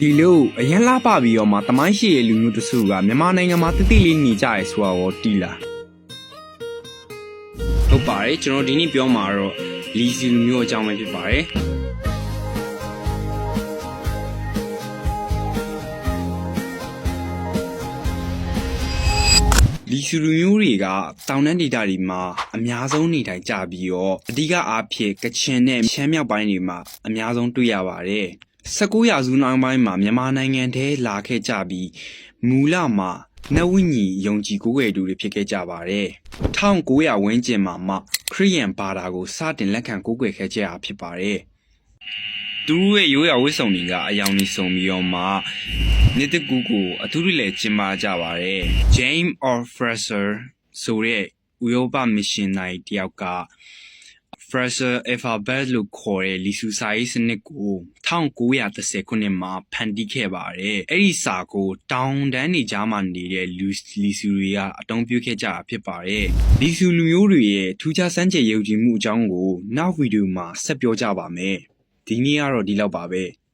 ဒီလိုအရင်လာပါပြီးတော့မှတမိုင်းရှိရဲ့လူမျိုးတစုကမြန်မာနိုင်ငံမှာတိတိလေးနေကြရဲဆိုတာရောတီးလာဟုတ်ပါတယ်ကျွန်တော်ဒီနေ့ပြောမှာတော့လီစီလူမျိုးအကြောင်းပဲဖြစ်ပါတယ်လီစီလူမျိုးတွေကတောင်တန်းဒေသတွေမှာအများဆုံးနေထိုင်ကြပြီးတော့အဓိကအားဖြင့်ကချင်နဲ့ရှမ်းမြောက်ပိုင်းတွေမှာအများဆုံးတွေ့ရပါတယ်19ရာစုနောက်ပိုင်းမှာမြန်မာနိုင်ငံထဲလာခဲ့ကြပြီးမူလမှာနတ်ဝိညာဉ်ယုံကြည်ကိုးကွယ်သူတွေဖြစ်ခဲ့ကြပါတယ်1900ဝန်းကျင်မှာမှခရစ်ယာန်ဘာသာကိုစတင်လက်ခံကိုးကွယ်ခဲ့ကြတာဖြစ်ပါတယ်သူတို့ရဲ့ရိုးရာဝတ်စုံတွေကအယောင်ကြီးစုံပြီးတော့မှနှစ်တကူကိုအထူးလည်းကျင်းပကြပါတယ် James or Fraser ဆိုတဲ့ဥရောပမစ်ရှင်နိုင်တယောက်ကFraser alphabet လို့ခေါ်တဲ့လီဆူစာရေးစနစ်ကို1930ခုနှစ်မှာဖန်တီးခဲ့ပါတယ်။အဲ့ဒီစာကိုတောင်တန်းနေကြားမှာနေတဲ့လီဆူတွေကအသုံးပြုခဲ့ကြတာဖြစ်ပါတယ်။လီဆူလူမျိုးတွေရဲ့ထူးခြားစမ်းကြယ်ယုံကြည်မှုအကြောင်းကိုနောက်ဗီဒီယိုမှာဆက်ပြောကြပါမယ်။ဒီနေ့ကတော့ဒီလောက်ပါပဲ။